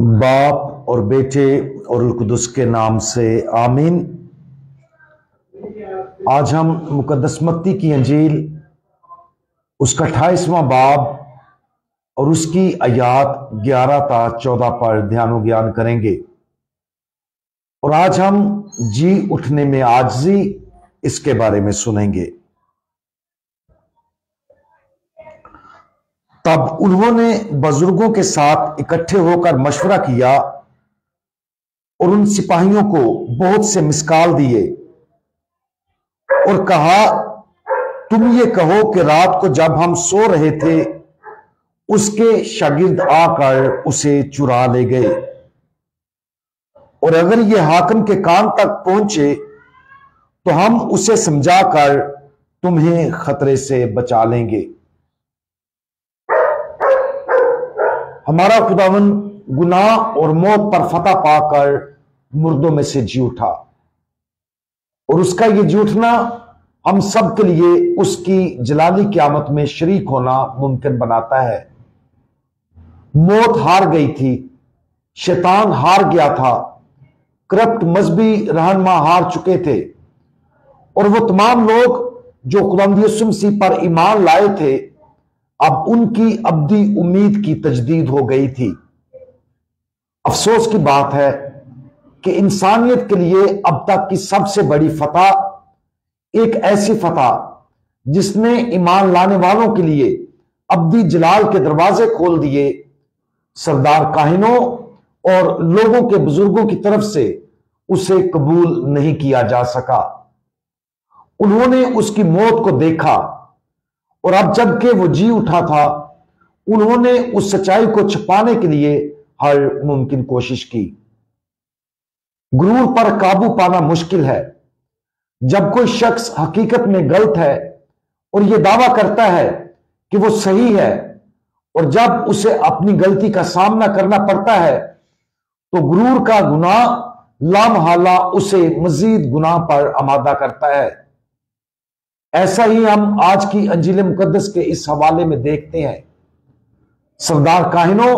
बाप और बेटे और रूह कुदुस के नाम से आमीन। आज हम मुकद्दस मत्ती की अंजील उसका 28वां बाब और उसकी आयात 11 ता 14 पर ध्यान ज्ञान करेंगे। और आज हम जी उठने में आजिज़ी इसके बारे में सुनेंगे। तब उन्होंने बुजुर्गों के साथ इकट्ठे होकर मशवरा किया और उन सिपाहियों को बहुत से मिसकाल दिए और कहा, तुम ये कहो कि रात को जब हम सो रहे थे उसके शागिर्द आकर उसे चुरा ले गए, और अगर ये हाकिम के कान तक पहुंचे तो हम उसे समझाकर तुम्हें खतरे से बचा लेंगे। हमारा खुदावन गुनाह और मौत पर फतह पाकर मुर्दों में से जी उठा, और उसका ये जी उठना हम सब के लिए उसकी जलाली क़यामत में शरीक होना मुमकिन बनाता है। मौत हार गई थी, शैतान हार गया था, करप्ट मजहबी रहनुमा हार चुके थे, और वो तमाम लोग जो खुदावंद यीशु मसीह पर ईमान लाए थे अब उनकी अब्दी उम्मीद की तजदीद हो गई थी। अफसोस की बात है कि इंसानियत के लिए अब तक की सबसे बड़ी फतह एक ऐसी फतह जिसने ईमान लाने वालों के लिए अब्दी जलाल के दरवाजे खोल दिए, सरदार काहिनों और लोगों के बुजुर्गों की तरफ से उसे कबूल नहीं किया जा सका। उन्होंने उसकी मौत को देखा, और अब जबकि वो जी उठा था उन्होंने उस सच्चाई को छिपाने के लिए हर मुमकिन कोशिश की। गुरूर पर काबू पाना मुश्किल है। जब कोई शख्स हकीकत में गलत है और यह दावा करता है कि वो सही है, और जब उसे अपनी गलती का सामना करना पड़ता है तो गुरूर का गुनाह लामहला उसे मजीद गुनाह पर आमादा करता है। ऐसा ही हम आज की अंजील मुकद्दस के इस हवाले में देखते हैं। सरदार काहिनों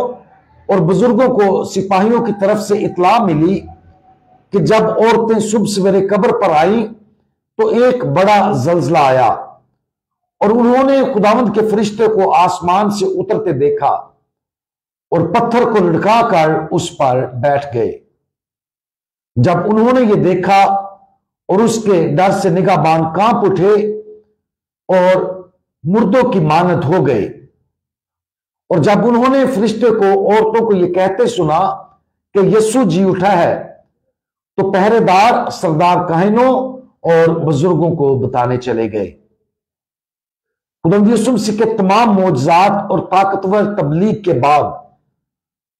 और बुजुर्गों को सिपाहियों की तरफ से इत्तला मिली कि जब औरतें सुबह सवेरे कब्र पर आई तो एक बड़ा जल्जला आया, और उन्होंने खुदावंद के फरिश्ते को आसमान से उतरते देखा और पत्थर को लटकाकर उस पर बैठ गए। जब उन्होंने ये देखा और उसके डर से निगाहबान कांप उठे और मुर्दों की मानद हो गए। और जब उन्होंने फरिश्ते को औरतों को यह कहते सुना कि यीशु जी उठा है, तो पहरेदार सरदार काहिनों और बुजुर्गों को बताने चले गए। खुदावंद यीशु मसीह के तमाम मौजज़ात और ताकतवर तबलीग के बाद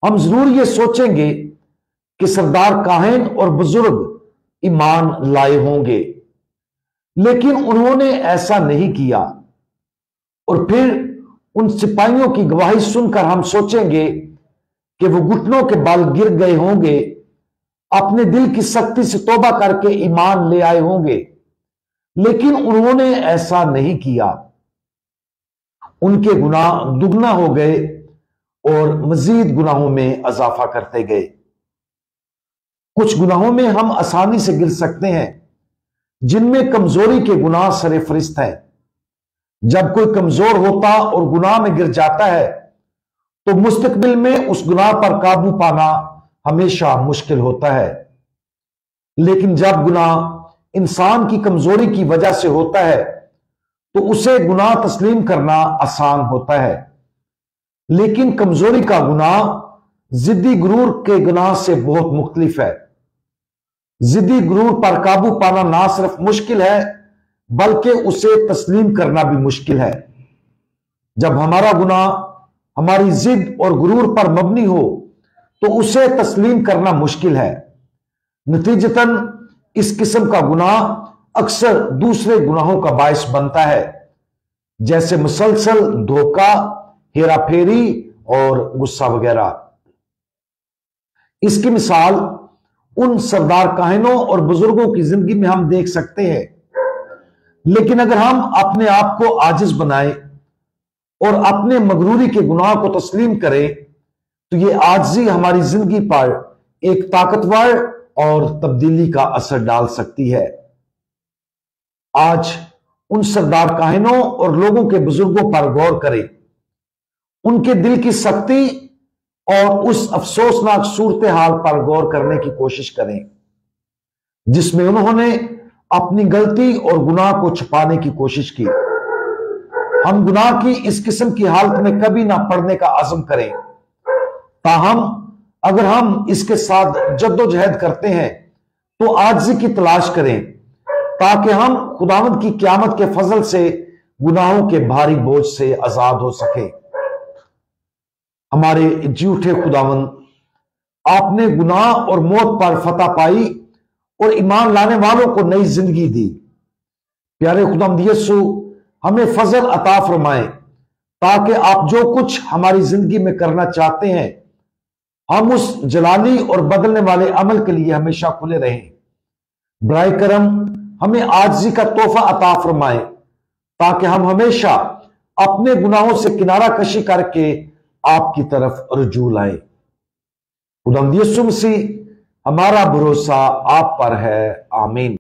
हम जरूर ये सोचेंगे कि सरदार काहिन और बुजुर्ग ईमान लाए होंगे, लेकिन उन्होंने ऐसा नहीं किया। और फिर उन सिपाहियों की गवाही सुनकर हम सोचेंगे कि वो घुटनों के बल गिर गए होंगे, अपने दिल की सख्ती से तौबा करके ईमान ले आए होंगे, लेकिन उन्होंने ऐसा नहीं किया। उनके गुनाह दुगना हो गए और मजीद गुनाहों में इजाफा करते गए। कुछ गुनाहों में हम आसानी से गिर सकते हैं जिनमें कमजोरी के गुनाह सरे फरिश्त है। जब कोई कमजोर होता और गुनाह में गिर जाता है तो मुस्तकबिल में उस गुनाह पर काबू पाना हमेशा मुश्किल होता है। लेकिन जब गुनाह इंसान की कमजोरी की वजह से होता है तो उसे गुनाह तस्लीम करना आसान होता है। लेकिन कमजोरी का गुनाह जिद्दी गुरूर के गुनाह से बहुत मुख्तलिफ है। जिद्दी गुरूर पर काबू पाना ना सिर्फ मुश्किल है बल्कि उसे तस्लीम करना भी मुश्किल है। जब हमारा गुनाह हमारी जिद और गुरूर पर मबनी हो तो उसे तस्लीम करना मुश्किल है। नतीजतन इस किस्म का गुनाह अक्सर दूसरे गुनाहों का बायस बनता है, जैसे मुसलसल धोखा, हेराफेरी और गुस्सा वगैरह। इसकी मिसाल उन सरदार काहिनों और बुजुर्गों की जिंदगी में हम देख सकते हैं। लेकिन अगर हम अपने आप को आजिज बनाएं और अपने मगरूरी के गुनाह को तस्लीम करें तो ये आजिज़ी हमारी जिंदगी पर एक ताकतवर और तब्दीली का असर डाल सकती है। आज उन सरदार काहिनों और लोगों के बुजुर्गों पर गौर करें, उनके दिल की सख्ती और उस अफसोसनाक सूरत हाल पर गौर करने की कोशिश करें जिसमें उन्होंने अपनी गलती और गुनाह को छुपाने की कोशिश की। हम गुनाह की इस किस्म की हालत में कभी ना पड़ने का अज़म करें, ताहम अगर हम इसके साथ जद्दोजहद करते हैं तो आजिज़ी की तलाश करें ताकि हम खुदावंद की क़यामत के फजल से गुनाहों के भारी बोझ से आजाद हो सके। हमारे झूठे खुदावंद, आपने गुनाह और मौत पर फतह पाई और ईमान लाने वालों को नई जिंदगी दी। प्यारे खुदावंद यीशु, हमें फजल अता फरमाएं ताकि आप जो कुछ हमारी जिंदगी में करना चाहते हैं हम उस जलाली और बदलने वाले अमल के लिए हमेशा खुले रहें। बराए करम हमें आजिज़ी का तोहफा अता फरमाएं ताकि हम हमेशा अपने गुनाहों से किनारा कशी करके आपकी तरफ रुजू लाएं। खुदावंद यीशु मसीह, हमारा भरोसा आप पर है। आमीन।